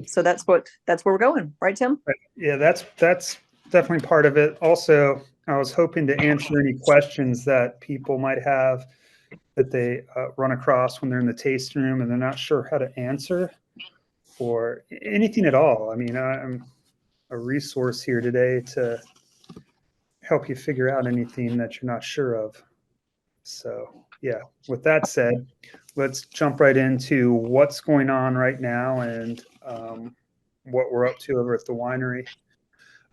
So that's where we're going, right, Tim? Yeah, that's definitely part of it. Also, I was hoping to answer any questions that people might have that they run across when they're in the tasting room and they're not sure how to answer, or anything at all. I mean, I'm a resource here today to help you figure out anything that you're not sure of. So, yeah, with that said, let's jump right into what's going on right now and what we're up to over at the winery.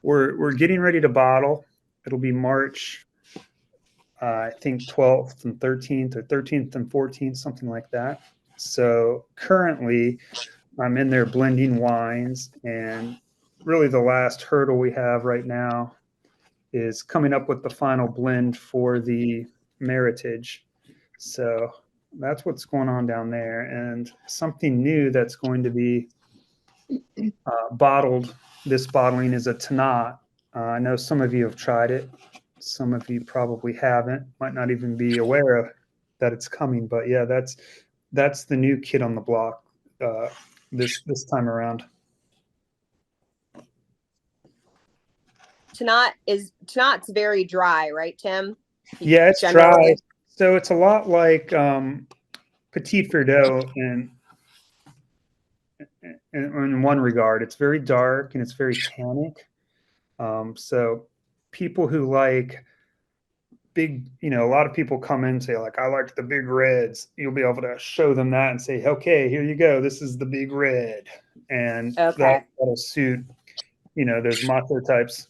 We're getting ready to bottle. It'll be March, I think 12th and 13th, or 13th and 14th, something like that. So currently, I'm in there blending wines, and really the last hurdle we have right now is coming up with the final blend for the Meritage. So that's what's going on down there, and something new that's going to be bottled. This bottling is a Tanat. I know some of you have tried it. Some of you probably haven't. Might not even be aware of that it's coming. But yeah, that's the new kid on the block this time around. Tanat's very dry, right, Tim? Yeah, it's dry. So it's a lot like Petit Verdot in one regard. It's very dark and it's very tannic. So people who like big, a lot of people come in and say, like, I like the big reds. You'll be able to show them that and say, okay, here you go. This is the big red. And that'll suit, those macho types.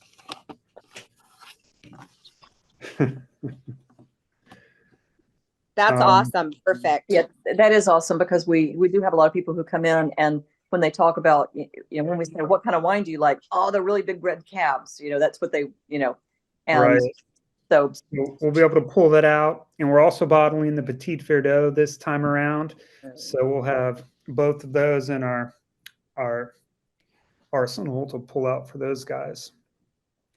That's awesome. Perfect. Yeah, that is awesome, because we do have a lot of people who come in, and when they talk about, when we say, what kind of wine do you like? Oh, the really big red cabs. That's what they, and right. So we'll be able to pull that out. And we're also bottling the Petit Verdot this time around. So we'll have both of those in our arsenal to pull out for those guys.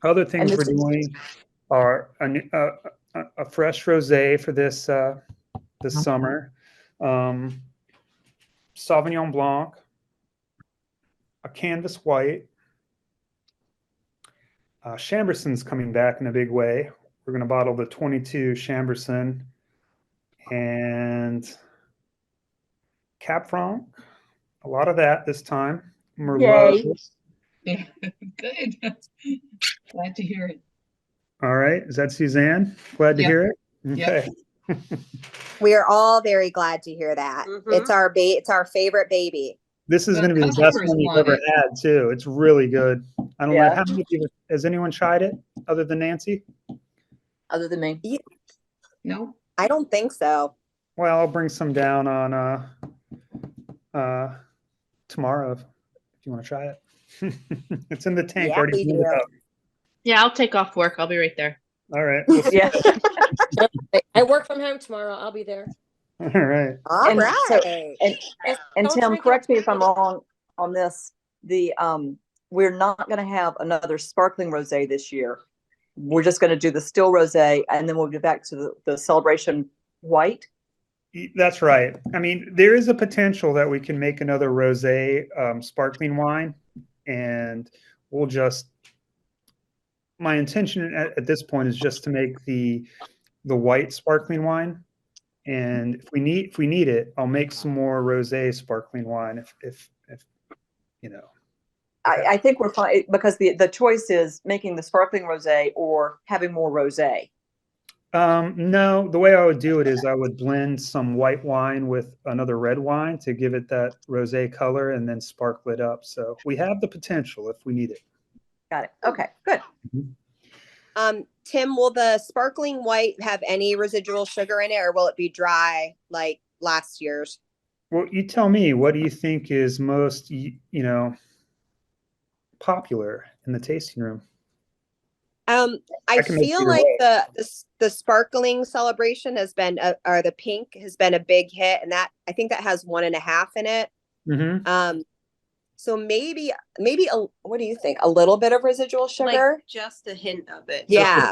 Other things we're doing are a fresh rosé for this summer, Sauvignon Blanc, a canvas white. Chambersson's coming back in a big way. We're going to bottle the 22 Chambersson and Cap Franc. A lot of that this time. Merlot. Yeah, good. Glad to hear it. All right. Is that Suzanne? Glad to hear it? Okay. Yep. We are all very glad to hear that. Mm-hmm. It's our favorite baby. This is going to be the best one you've ever had, too. It's really good. I don't know. How many of you, has anyone tried it other than Nancy? Other than me? No. I don't think so. Well, I'll bring some down on tomorrow if you want to try it. It's in the tank. Yeah, already we do. Yeah, I'll take off work. I'll be right there. All right. Yeah. I work from home tomorrow. I'll be there. All right. All right. So, and Tim, correct me if I'm wrong on this. We're not going to have another sparkling rosé this year. We're just going to do the still rosé, and then we'll get back to the celebration white. That's right. I mean, there is a potential that we can make another rosé sparkling wine, and we'll just. My intention at this point is just to make the white sparkling wine, and if we need it, I'll make some more rosé sparkling wine. If I think we're fine, because the choice is making the sparkling rosé or having more rosé. No, the way I would do it is I would blend some white wine with another red wine to give it that rosé color, and then sparkle it up. So we have the potential if we need it. Got it. Okay, good. Mm-hmm. Tim, will the sparkling white have any residual sugar in it, or will it be dry like last year's? Well, you tell me. What do you think is most, popular in the tasting room? I feel like the sparkling celebration has been, or the pink has been a big hit, and that I think that has 1.5 in it. Mm-hmm. So maybe what do you think? A little bit of residual sugar, like just a hint of it. Yeah,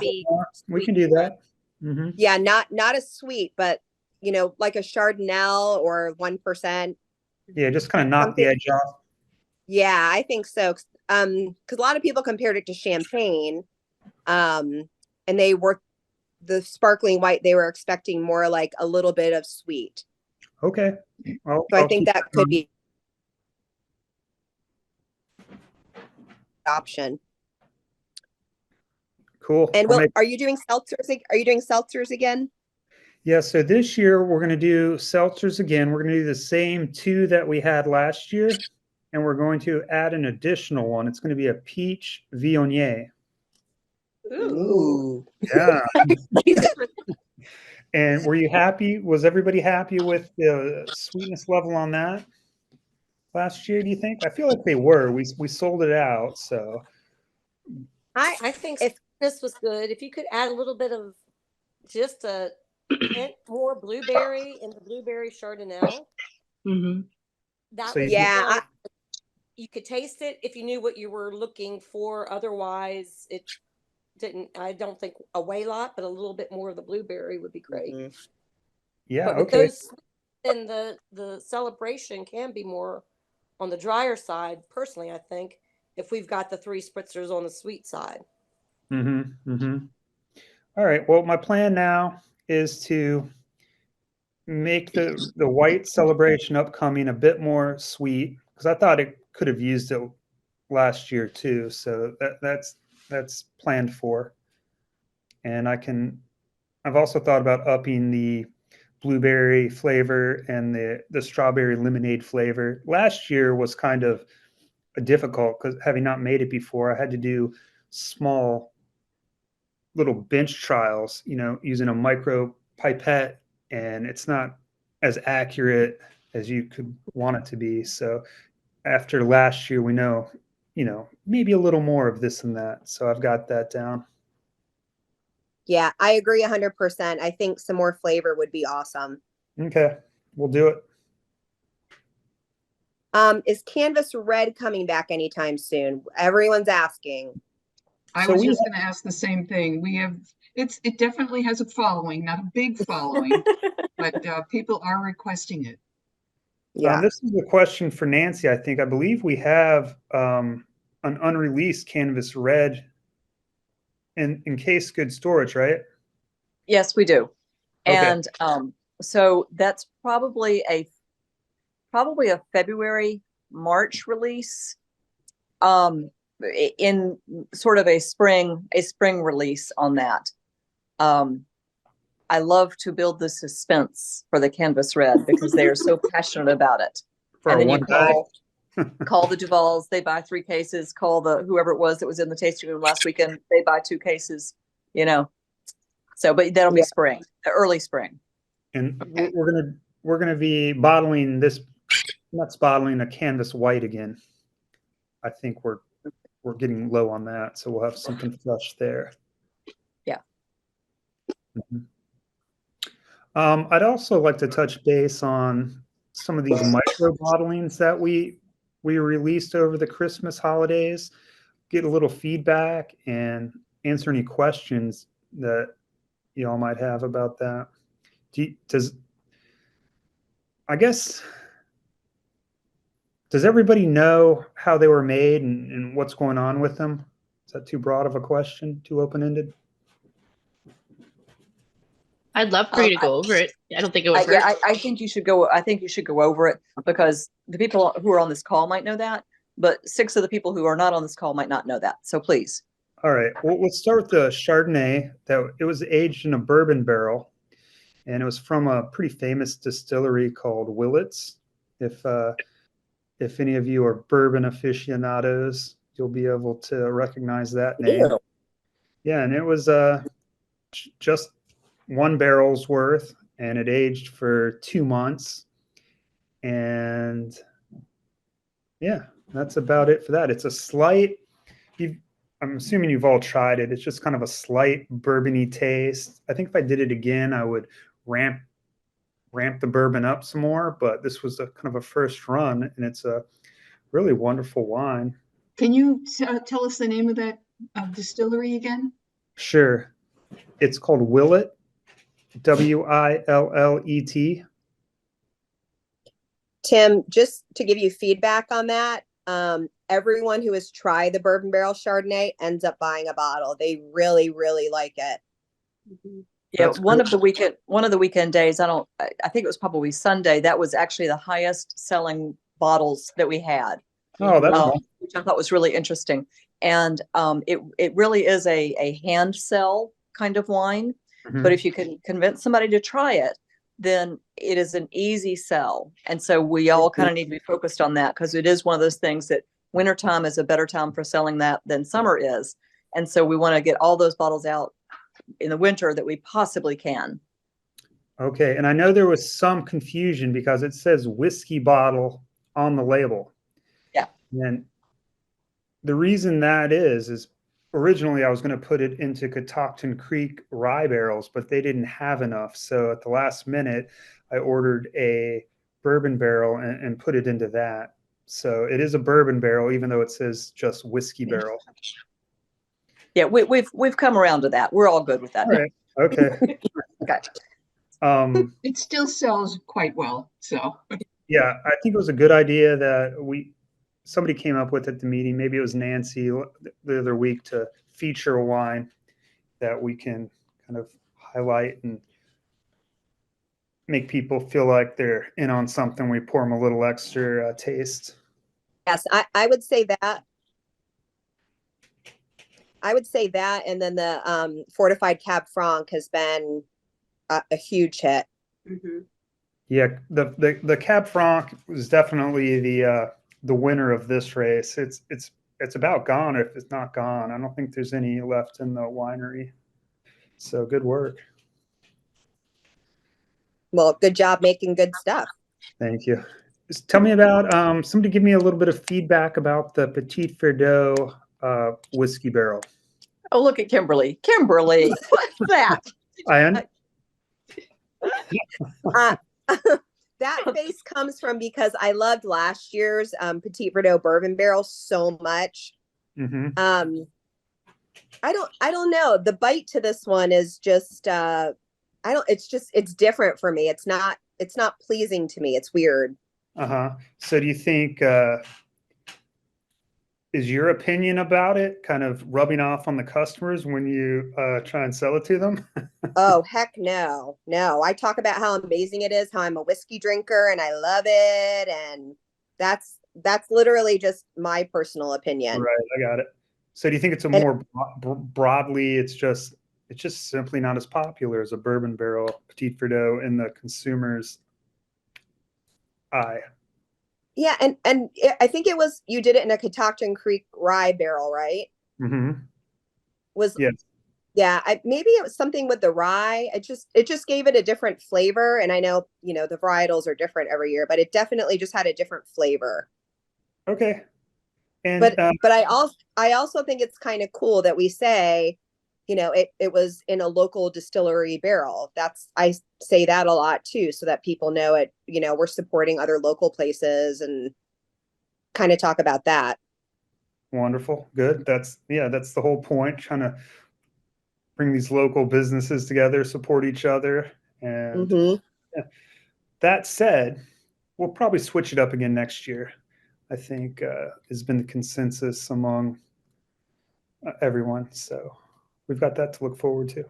we can do that. Mm-hmm. Yeah, not as sweet, but like a Chardonnay or 1%. Yeah, just kind of knock the edge off. Yeah, I think so. Because a lot of people compared it to champagne, and they were the sparkling white. They were expecting more like a little bit of sweet. Okay. So I think that could be option. Cool. And are you doing seltzers? Are you doing seltzers again? Yeah, so this year we're going to do seltzers again. We're going to do the same 2 that we had last year, and we're going to add an additional one. It's going to be a peach viognier. Ooh. Yeah. And were you happy? Was everybody happy with the sweetness level on that last year, do you think? I feel like they were. We sold it out, so. I think this was good. If you could add a little bit of just a hint more blueberry in the blueberry Chardonnay. Mm-hmm. That So would yeah, you could taste it if you knew what you were looking for. Otherwise, it didn't. I don't think a lot, but a little bit more of the blueberry would be great. Mm-hmm. Yeah, but with okay. those, then the celebration can be more on the drier side. Personally, I think if we've got the 3 spritzers on the sweet side. Mm-hmm. Mm-hmm. All right. Well, my plan now is to make the white celebration upcoming a bit more sweet, because I thought it could have used it last year too. So that's planned for. And I've also thought about upping the blueberry flavor and the strawberry lemonade flavor. Last year was kind of difficult because having not made it before, I had to do small little bench trials, using a micro pipette, and it's not as accurate as you could want it to be. So after last year, we know, maybe a little more of this and that. So I've got that down. Yeah, I agree 100%. I think some more flavor would be awesome. Okay, we'll do it. Is Canvas Red coming back anytime soon? Everyone's asking. I was just going to ask the same thing. It definitely has a following, not a big following, but people are requesting it. Yeah. This is a question for Nancy. I believe we have an unreleased Canvas Red in case good storage, right? Yes, we do. Okay. And so that's probably a February, March release. In sort of a spring release on that. I love to build the suspense for the Canvas Red because they are so passionate about it. For and then one you call the Duvals, they buy 3 cases, call whoever it was that was in the tasting room last weekend, they buy 2 cases, So, but that'll be spring, early spring. And we're gonna be bottling this. That's bottling a Canvas White again. I think we're getting low on that, so we'll have something fresh there. Yeah. Mm-hmm. I'd also like to touch base on some of these micro bottlings that we released over the Christmas holidays, get a little feedback and answer any questions that you all might have about that. Does everybody know how they were made and what's going on with them? Is that too broad of a question? Too open-ended? I'd love for you to go over it. I don't think it would hurt. Yeah, I think you should go. I think you should go over it because the people who are on this call might know that, but 6 of the people who are not on this call might not know that. So please. All right. Well, let's start with the Chardonnay. It was aged in a bourbon barrel, and it was from a pretty famous distillery called Willett's. If any of you are bourbon aficionados, you'll be able to recognize that name. Ew. Yeah, and it was just 1 barrel's worth, and it aged for 2 months. And yeah, that's about it for that. It's a slight, I'm assuming you've all tried it. It's just kind of a slight bourbony taste. I think if I did it again, I would ramp the bourbon up some more, but this was a kind of a first run, and it's a really wonderful wine. Can you tell us the name of that distillery again? Sure. It's called Willett, Willet. Tim, just to give you feedback on that, everyone who has tried the bourbon barrel Chardonnay ends up buying a bottle. They really, really like it. Yeah, That's one cool. of the weekend days, I think it was probably Sunday, that was actually the highest selling bottles that we had. Oh, that's wonderful. Which I thought was really interesting. And it really is a hand sell kind of wine. Mhm. But if you can convince somebody to try it, then it is an easy sell. And so we all kind of need to be focused on that, because it is one of those things that wintertime is a better time for selling that than summer is. And so we want to get all those bottles out in the winter that we possibly can. Okay, and I know there was some confusion because it says whiskey bottle on the label. Yeah. And the reason that is originally I was going to put it into Catoctin Creek rye barrels, but they didn't have enough. So at the last minute, I ordered a bourbon barrel and put it into that. So it is a bourbon barrel, even though it says just whiskey barrel. Yeah, we've come around to that. We're all good with that. All right. Okay. Okay. It still sells quite well, so. Yeah, I think it was a good idea that somebody came up with at the meeting. Maybe it was Nancy the other week, to feature a wine that we can kind of highlight and make people feel like they're in on something. We pour them a little extra taste. Yes, I would say that. I would say that, and then the fortified Cab Franc has been a huge hit. Mm-hmm. Yeah, the Cab Franc was definitely the winner of this race. It's about gone if it's not gone. I don't think there's any left in the winery. So good work. Well, good job making good stuff. Thank you. Just tell me about somebody give me a little bit of feedback about the Petit Verdot whiskey barrel. Oh, look at Kimberly. Kimberly, what's that? That face comes from because I loved last year's Petit Verdot bourbon barrel so much. Mm-hmm. I don't know. The bite to this one is just it's different for me. It's not pleasing to me. It's weird. Uh-huh. So do you think is your opinion about it kind of rubbing off on the customers when you try and sell it to them? Oh, heck no. No. I talk about how amazing it is, how I'm a whiskey drinker and I love it. And that's literally just my personal opinion. Right, I got it. So do you think it's a more broadly, it's just simply not as popular as a bourbon barrel Petit Verdot in the consumer's eye? Yeah, and I think you did it in a Catoctin Creek rye barrel, right? Mm-hmm. Yes. Yeah, maybe it was something with the rye. It just gave it a different flavor. And I know, the varietals are different every year, but it definitely just had a different flavor. Okay. And but I also think it's kind of cool that we say, it was in a local distillery barrel. I say that a lot too, so that people know it, we're supporting other local places and kind of talk about that. Wonderful. Good. That's the whole point, trying to bring these local businesses together, support each other. And Mm-hmm. That said, we'll probably switch it up again next year. I think has been the consensus among everyone. So we've got that to look forward to.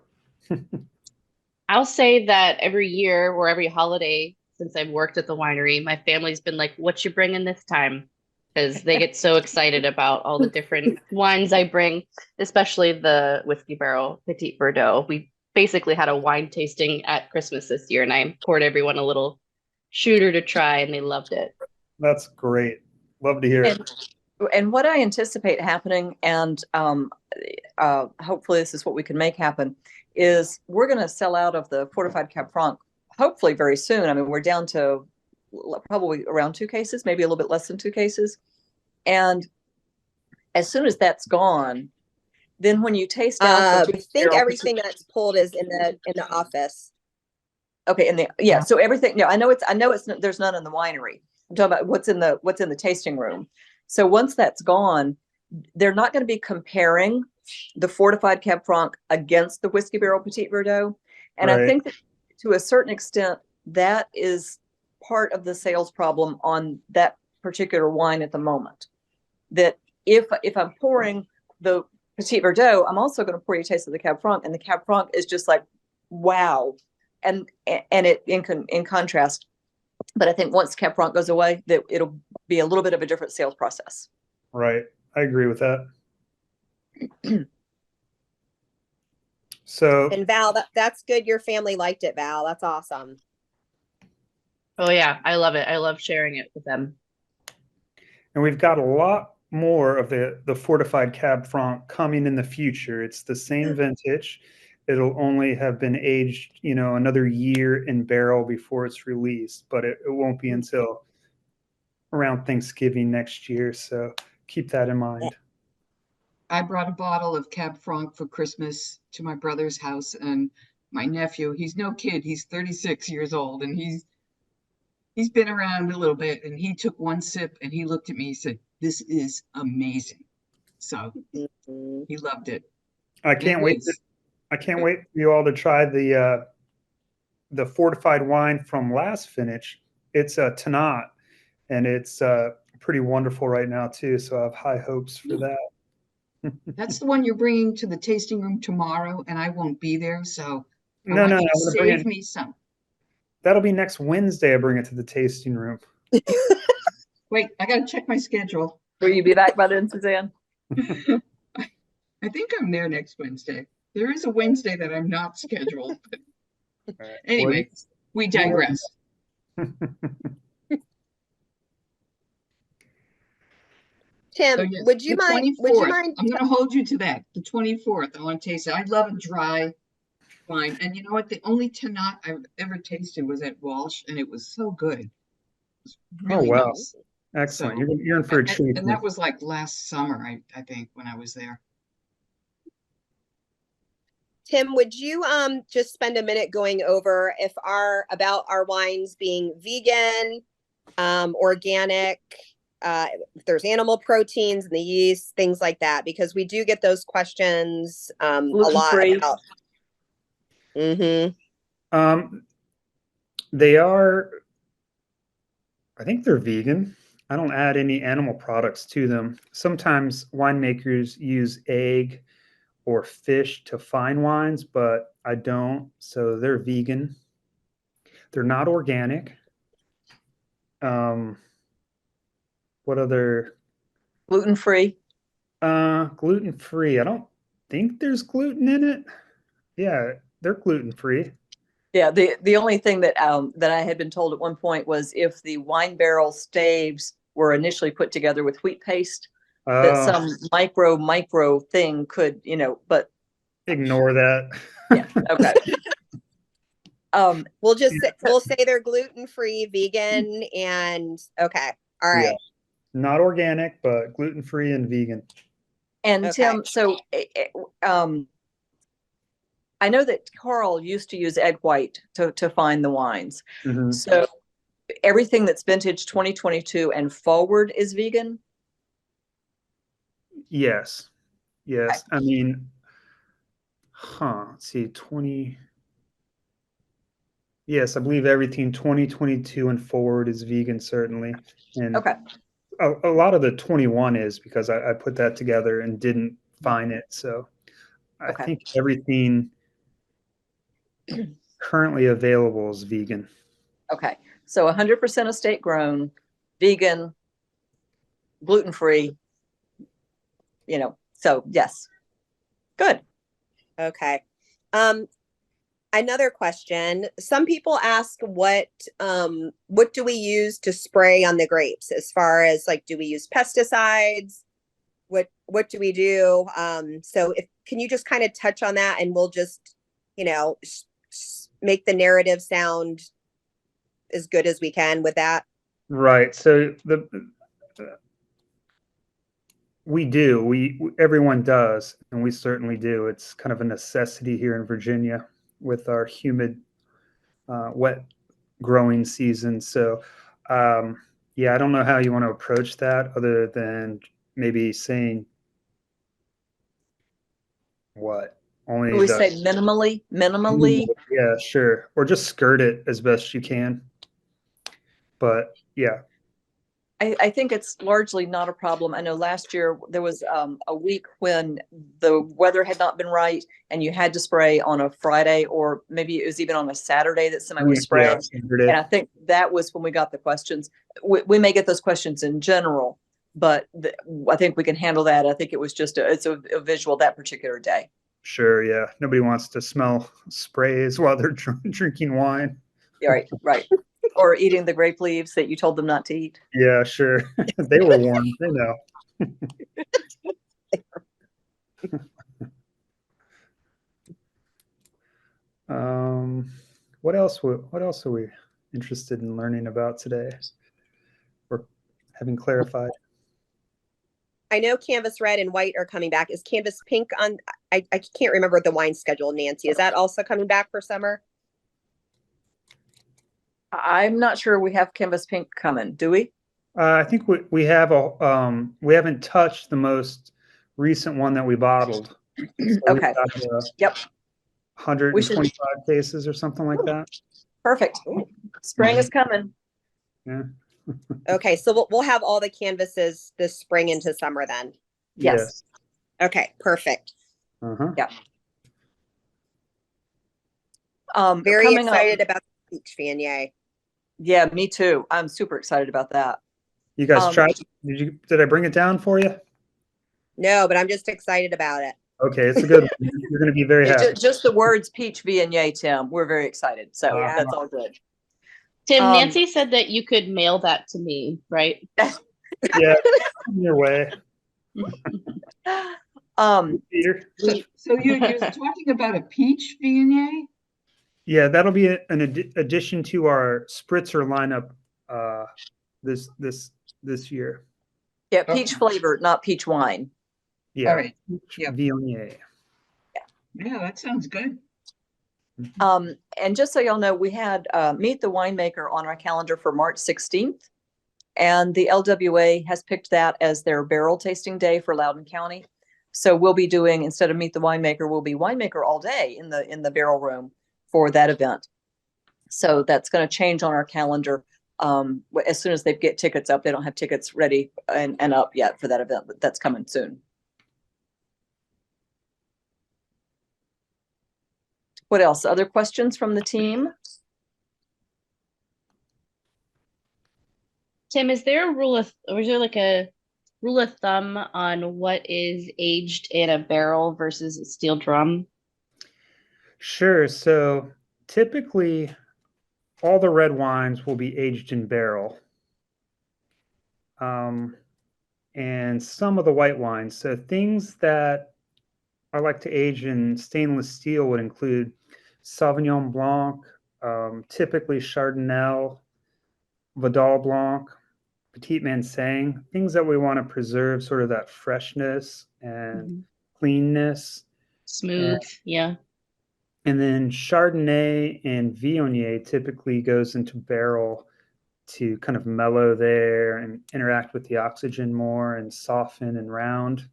I'll say that every year or every holiday since I've worked at the winery, my family's been like, "What you bringing this time?" Because they get so excited about all the different wines I bring, especially the whiskey barrel Petit Verdot. We basically had a wine tasting at Christmas this year, and I poured everyone a little shooter to try, and they loved it. That's great. Love to hear it. And what I anticipate happening, and hopefully this is what we can make happen, is we're going to sell out of the fortified Cab Franc hopefully very soon. I mean, we're down to probably around 2 cases, maybe a little bit less than 2 cases. And as soon as that's gone, then when you taste out, I think everything that's pulled is in the office. Okay, so everything. I know it's there's none in the winery. I'm talking about what's in the tasting room. So once that's gone, they're not going to be comparing the fortified Cab Franc against the whiskey barrel Petit Verdot. And Right. I think that to a certain extent, that is part of the sales problem on that particular wine at the moment. that if I'm pouring the Petit Verdot, I'm also going to pour you a taste of the Cab Franc, and the Cab Franc is just like, wow. And it in contrast. But I think once Cab Franc goes away, that it'll be a little bit of a different sales process. Right. I agree with that. So, And Val, that's good. Your family liked it, Val. That's awesome. Oh yeah, I love it. I love sharing it with them. and we've got a lot more of the fortified Cab Franc coming in the future. It's the same vintage. It'll only have been aged, another year in barrel before it's released, but it won't be until around Thanksgiving next year. So keep that in mind. I brought a bottle of Cab Franc for Christmas to my brother's house, and my nephew, he's no kid, he's 36 years old, and he's been around a little bit, and he took one sip and he looked at me, he said, "This is amazing." So he loved it. I can't wait. I can't wait for you all to try the fortified wine from last finish. It's a Tannat, and it's pretty wonderful right now too. So I have high hopes for that. That's the one you're bringing to the tasting room tomorrow, and I won't be there, so I No, want no, you no. to save me some. That'll be next Wednesday. I bring it to the tasting room. Wait, I gotta check my schedule. Will you be back by then, Suzanne? I think I'm there next Wednesday. There is a Wednesday that I'm not scheduled. But Right. anyway, we digress. Tim, So yes, would you the mind? 24th, I'm going to hold you to that. The 24th, I want to taste it. I love a dry wine. And you know what? The only Tannat I've ever tasted was at Walsh, and it was so good. It was really wow. nice. Excellent. So, You're in for a treat. and that was like last summer, I think, when I was there. Tim, would you just spend a minute going over about our wines being vegan, organic, if there's animal proteins in the yeast, things like that, because we do get those questions a lot about. They are, I think they're vegan. I don't add any animal products to them. Sometimes winemakers use egg or fish to fine wines, but I don't. So they're vegan. They're not organic. What other? Gluten-free. Gluten-free. I don't think there's gluten in it. Yeah, they're gluten-free. Yeah, the only thing that I had been told at one point was if the wine barrel staves were initially put together with wheat paste, that some micro thing could, but ignore that. Yeah. Okay. We'll say they're gluten-free, vegan, and okay. All right. Yeah. Not organic, but gluten-free and vegan. And okay. Tim, so I know that Carl used to use egg white to find the wines. Mm-hmm. So everything that's vintage 2022 and forward is vegan? Yes. Yes. Okay. I mean, let's see, 20. Yes, I believe everything 2022 and forward is vegan, certainly. And okay. A lot of the 21 is because I put that together and didn't find it. So I think everything currently available is vegan. Okay. So 100% estate grown, vegan, gluten-free, so yes. Good. Okay. Another question. Some people ask what do we use to spray on the grapes, as far as do we use pesticides? What do we do? So can you just kind of touch on that, and we'll just, make the narrative sound as good as we can with that. Right. So everyone does, and we certainly do. It's kind of a necessity here in Virginia with our humid, wet growing season. So, I don't know how you want to approach that other than maybe saying what? Only we say minimally. Yeah, sure. Or just skirt it as best you can. But yeah. I think it's largely not a problem. I know last year there was a week when the weather had not been right and you had to spray on a Friday, or maybe it was even on a Saturday that somebody was spraying. Saturday. And I think that was when we got the questions. We may get those questions in general, but I think we can handle that. I think it was just it's a visual that particular day. Sure, yeah. Nobody wants to smell sprays while they're drinking wine. Yeah, right, right. Or eating the grape leaves that you told them not to eat. Yeah, sure. They were warned. They know. What else are we interested in learning about today, or having clarified? I know canvas red and white are coming back. Is canvas pink on? I can't remember the wine schedule, Nancy. Is that also coming back for summer? I'm not sure we have canvas pink coming. Do we? I think we have we haven't touched the most recent one that we bottled. So Okay. Yep. 125 cases or something like that. Perfect. Spring is coming. Yeah. Okay, so we'll have all the canvases this spring into summer then. Yes. Okay, perfect. Uh-huh. Yeah. Very coming excited up, about the peach Viognier. Yeah, me too. I'm super excited about that. You guys tried? Did I bring it down for you? No, but I'm just excited about it. Okay, it's a good one. You're going to be very happy. Just the words peach Viognier, Tim. We're very excited. So that's all good. Tim, Nancy said that you could mail that to me, right? Yeah, in your way. Peter. So you're talking about a peach Viognier? Yeah, that'll be an addition to our spritzer lineup this year. Yeah, peach flavor, not peach wine. Yeah. All right. Yep. Viognier. Yeah, that sounds good. And just so y'all know, we had Meet the Winemaker on our calendar for March 16th. And the LWA has picked that as their barrel tasting day for Loudoun County. So we'll be doing, instead of Meet the Winemaker, we'll be Winemaker all day in the barrel room for that event. So that's going to change on our calendar. As soon as they get tickets up, they don't have tickets ready and up yet for that event, but that's coming soon. What else? Other questions from the team? Tim, is there like a rule of thumb on what is aged in a barrel versus a steel drum? Sure. So typically, all the red wines will be aged in barrel. And some of the white wines. So things that I like to age in stainless steel would include Sauvignon Blanc, typically Chardonnay, Vidal Blanc, Petit Manseng, things that we want to preserve sort of that freshness and cleanness. Smooth, yeah. And then Chardonnay and Viognier typically goes into barrel to kind of mellow there and interact with the oxygen more and soften and round.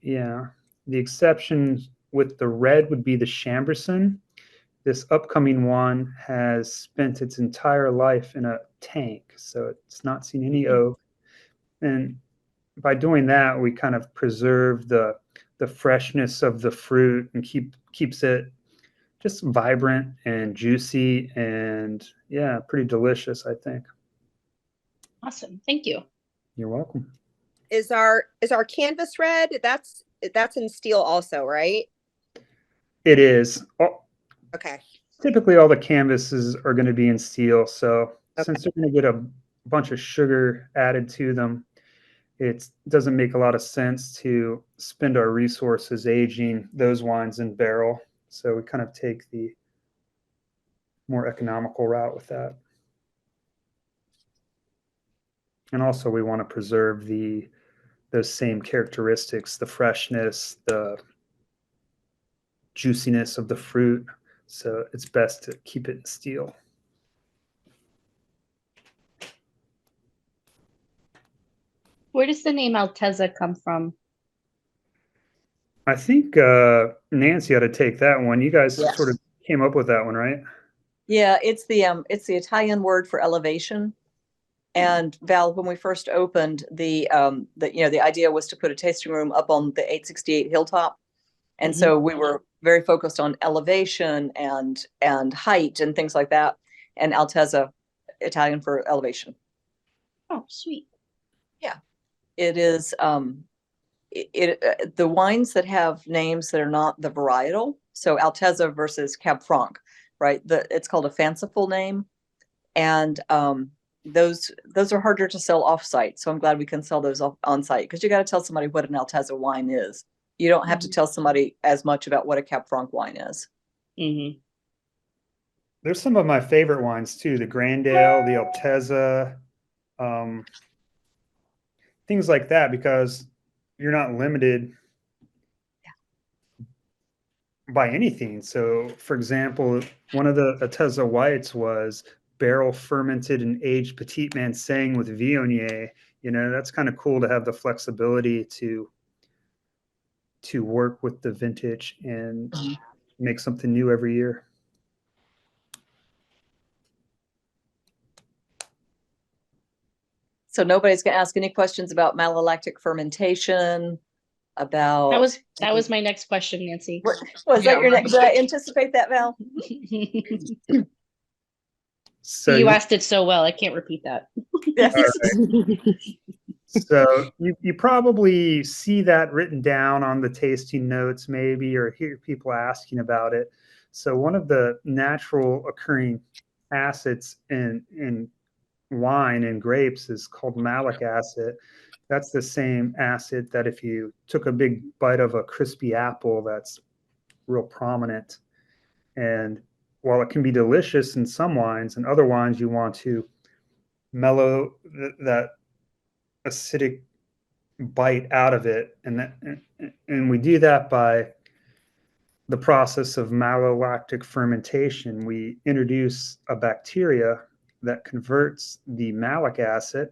Yeah. The exception with the red would be the Chambourcin. This upcoming one has spent its entire life in a tank, so it's not seen any oak. And by doing that, we kind of preserve the freshness of the fruit and keeps it just vibrant and juicy and yeah, pretty delicious, I think. Awesome. Thank you. You're welcome. Is our canvas red? That's in steel also, right? It is. Okay. Typically, all the canvases are going to be in steel. So since they're going to get a bunch of sugar added to them, it doesn't make a lot of sense to spend our resources aging those wines in barrel. So we kind of take the more economical route with that. And also we want to preserve those same characteristics, the freshness, the juiciness of the fruit. So it's best to keep it in steel. Where does the name Altezza come from? I think Nancy ought to take that one. You guys sort of came up with that one, right? Yeah, it's the Italian word for elevation. And Val, when we first opened, the idea was to put a tasting room up on the 868 hilltop. And so we were very focused on elevation and height and things like that. And Altezza, Italian for elevation. Oh, sweet. Yeah, it is. The wines that have names that are not the varietal. So Altezza versus Cab Franc, right? It's called a fanciful name, and those are harder to sell off-site. So I'm glad we can sell those on-site, because you got to tell somebody what an Altezza wine is. You don't have to tell somebody as much about what a Cab Franc wine is. Mm-hmm. There's some of my favorite wines too, the Grandale, the Altezza, things like that, because you're not limited by anything. So, for example, one of the Altezza whites was barrel fermented and aged Petit Manseng with Viognier. You know, that's kind of cool to have the flexibility to work with the vintage and make something new every year. So nobody's going to ask any questions about malolactic fermentation, about... That was my next question, Nancy. Was that your next? Did I anticipate that, Val? So you asked it so well, I can't repeat that. Yes. Right. So you probably see that written down on the tasting notes maybe, or hear people asking about it. So one of the natural occurring acids in wine and grapes is called malic acid. That's the same acid that if you took a big bite of a crispy apple, that's real prominent. And while it can be delicious in some wines, and other wines you want to mellow that acidic bite out of it, and we do that by the process of malolactic fermentation. We introduce a bacteria that converts the malic acid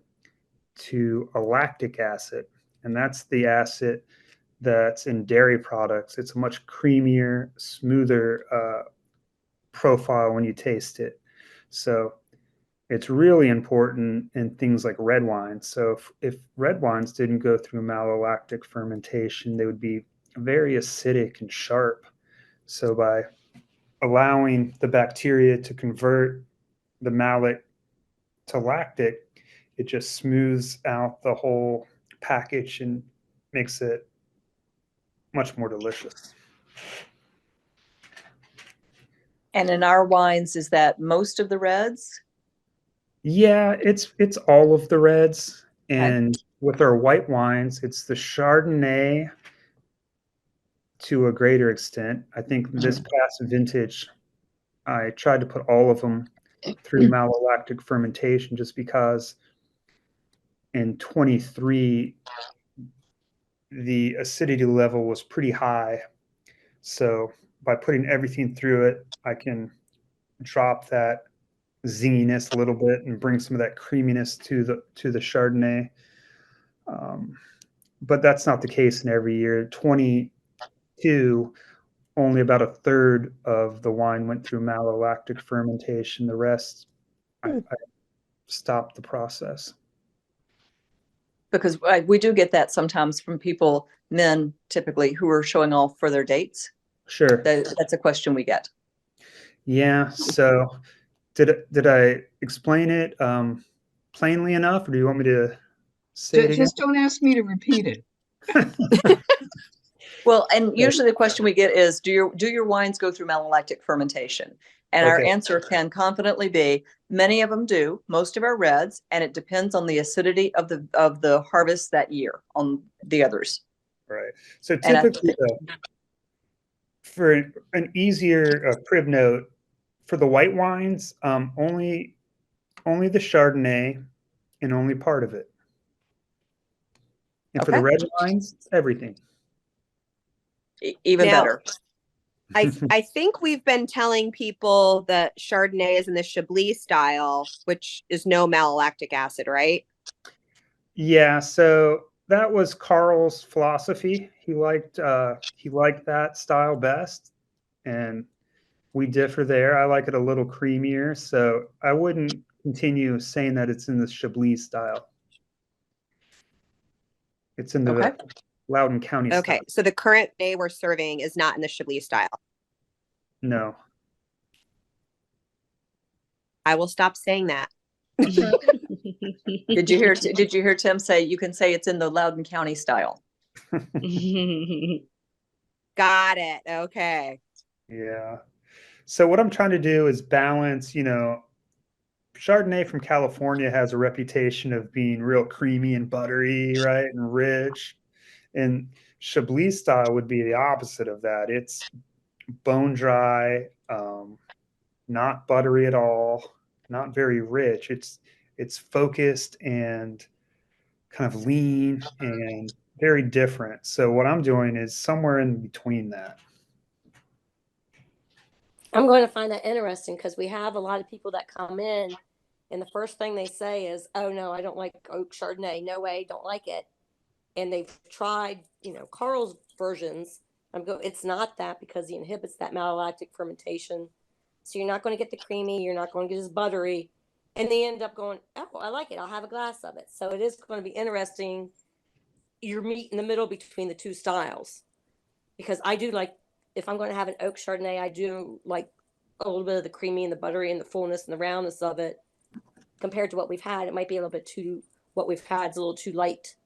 to a lactic acid, and that's the acid that's in dairy products. It's a much creamier, smoother profile when you taste it. So it's really important in things like red wines. So if red wines didn't go through malolactic fermentation, they would be very acidic and sharp. So by allowing the bacteria to convert the malic to lactic, it just smooths out the whole package and makes it much more delicious. And in our wines, is that most of the reds? Yeah, it's all of the reds. And with our white wines, it's the Chardonnay to a greater extent. I think this past vintage, I tried to put all of them through malolactic fermentation, just because in 23, the acidity level was pretty high. So by putting everything through it, I can drop that zinginess a little bit and bring some of that creaminess to the Chardonnay. But that's not the case in every year. 22, only about a third of the wine went through malolactic fermentation. The rest, I stopped the process. Because we do get that sometimes from people, men typically, who are showing off for their dates. Sure. That's a question we get. Yeah. So did I explain it plainly enough, or do you want me to say it again? Just don't ask me to repeat it. Well, and usually the question we get is, do your wines go through malolactic fermentation? And our answer can confidently be, many of them do, most of our reds, and it depends on the acidity of the harvest that year on the others. Right. So typically, for an easier crib note, for the white wines, only the Chardonnay and only part of it. And for the red wines, everything. Even better. I think we've been telling people that Chardonnay is in the Chablis style, which is no malolactic acid, right? Yeah, so that was Carl's philosophy. He liked that style best, and we differ there. I like it a little creamier, so I wouldn't continue saying that it's in the Chablis style. It's in the Okay. Loudoun County Okay, style. so the current day we're serving is not in the Chablis style. No. I will stop saying that. Did you hear Tim say you can say it's in the Loudoun County style? Got it. Okay. Yeah. So what I'm trying to do is balance, Chardonnay from California has a reputation of being real creamy and buttery, right? And rich. And Chablis style would be the opposite of that. It's bone dry, not buttery at all, not very rich. It's focused and kind of lean and very different. So what I'm doing is somewhere in between that. I'm going to find that interesting because we have a lot of people that come in and the first thing they say is, oh no, I don't like oak Chardonnay. No way, don't like it. And they've tried, Carl's versions. It's not that because he inhibits that malolactic fermentation. So you're not going to get the creamy, you're not going to get as buttery. And they end up going, oh, I like it. I'll have a glass of it. So it is going to be interesting. Your meat in the middle between the two styles. Because I do like, if I'm going to have an oak Chardonnay, I do like a little bit of the creamy and the buttery and the fullness and the roundness of it compared to what we've had. It might be a little bit too, what we've had is a little too light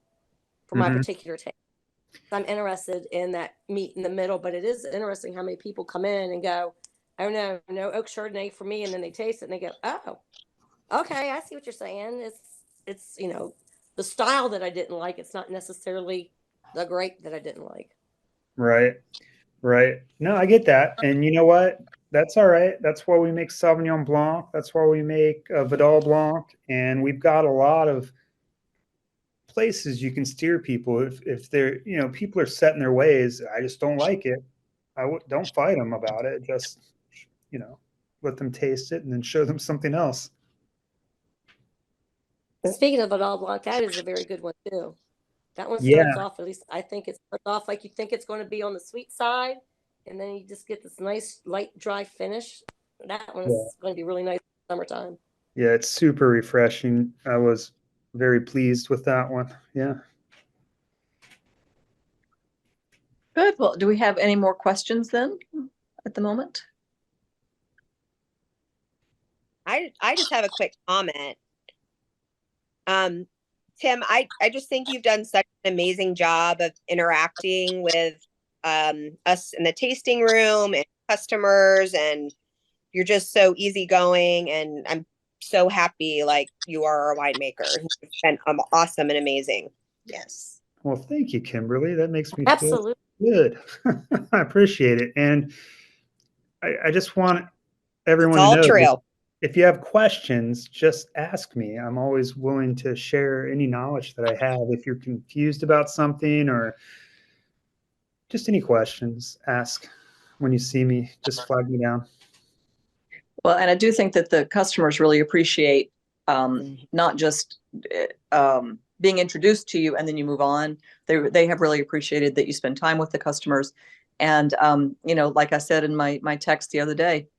for my particular taste. So I'm interested in that meat in the middle, but it is interesting how many people come in and go, oh no, no oak Chardonnay for me. And then they taste it and they go, oh, okay, I see what you're saying. It's the style that I didn't like. It's not necessarily the grape that I didn't like. Right. Right. No, I get that. And you know what? That's all right. That's why we make Sauvignon Blanc. That's why we make Vidal Blanc. And we've got a lot of places you can steer people if they're, people are set in their ways. I just don't like it. Don't fight them about it. Just, let them taste it and then show them something else. And speaking of Vidal Blanc, that is a very good one too. That one Yeah. starts off, at least I think it starts off like you think it's going to be on the sweet side, and then you just get this nice light dry finish. That one is going to be really nice in the summertime. Yeah, it's super refreshing. I was very pleased with that one. Yeah. Good. Well, do we have any more questions then at the moment? I just have a quick comment. Tim, I just think you've done such an amazing job of interacting with us in the tasting room and customers, and you're just so easygoing, and I'm so happy like you are a winemaker. You've been awesome and amazing. Yes. Well, thank you, Kimberly. That makes me Absolutely. feel good. I appreciate it. And I just want everyone It's all to know true. if you have questions, just ask me. I'm always willing to share any knowledge that I have. If you're confused about something or just any questions, ask. When you see me, just flag me down. Well, and I do think that the customers really appreciate not just being introduced to you and then you move on. They have really appreciated that you spend time with the customers. And, like I said in my text the other day,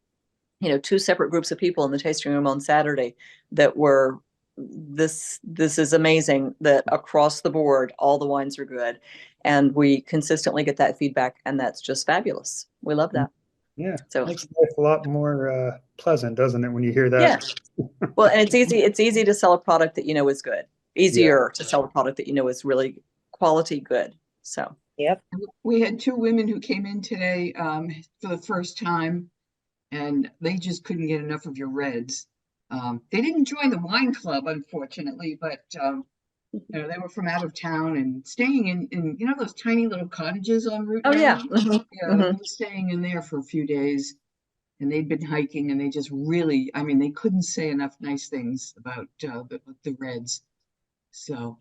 2 separate groups of people in the tasting room on Saturday that were, this is amazing that across the board, all the wines are good. And we consistently get that feedback, and that's just fabulous. We love that. Yeah. So Makes life a lot more pleasant, doesn't it, when you hear that? Yeah. Well, and it's easy to sell a product that is good. Easier to sell a product that is really quality good. So Yep. We had 2 women who came in today for the first time, and they just couldn't get enough of your reds. They didn't join the wine club, unfortunately, but they were from out of town and staying in those tiny little cottages on Route 9. yeah. They were staying in there for a few days, and they'd been hiking, and they just really, they couldn't say enough nice things about the reds. So.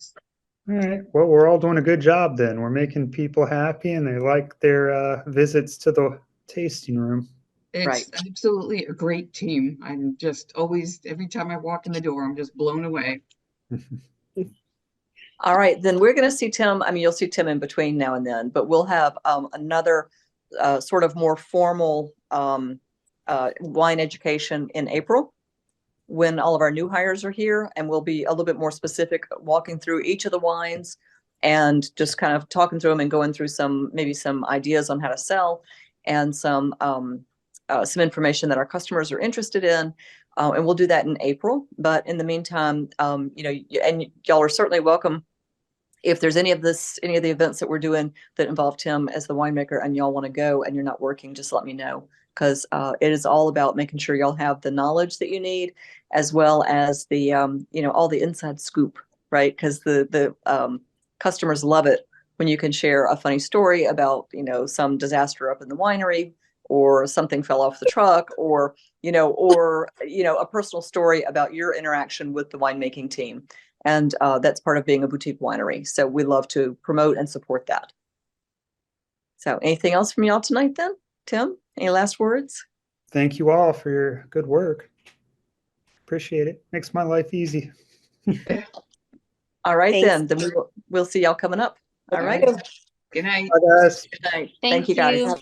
All right. Well, we're all doing a good job then. We're making people happy, and they like their visits to the tasting room. It's absolutely a great team. I'm just always, every time I walk in the door, I'm just blown away. All right, then we're going to see Tim. You'll see Tim in between now and then, but we'll have another sort of more formal wine education in April. when all of our new hires are here, and we'll be a little bit more specific, walking through each of the wines and just kind of talking through them and going through maybe some ideas on how to sell and some information that our customers are interested in. And we'll do that in April. But in the meantime, you know, and y'all are certainly welcome. If there's any of the events that we're doing that involve Tim as the winemaker and y'all want to go and you're not working, just let me know. Because it is all about making sure y'all have the knowledge that you need, as well as the, you know, all the inside scoop, right? Because the customers love it when you can share a funny story about, you know, some disaster up in the winery, or something fell off the truck, or a personal story about your interaction with the winemaking team. And that's part of being a boutique winery. So we love to promote and support that. So anything else from y'all tonight then? Tim, any last words? Thank you all for your good work. Appreciate it. Makes my life easy. All right, Thanks. then we'll see y'all coming up. All right. Good night. Bye, guys. Good night. Thank you guys. you.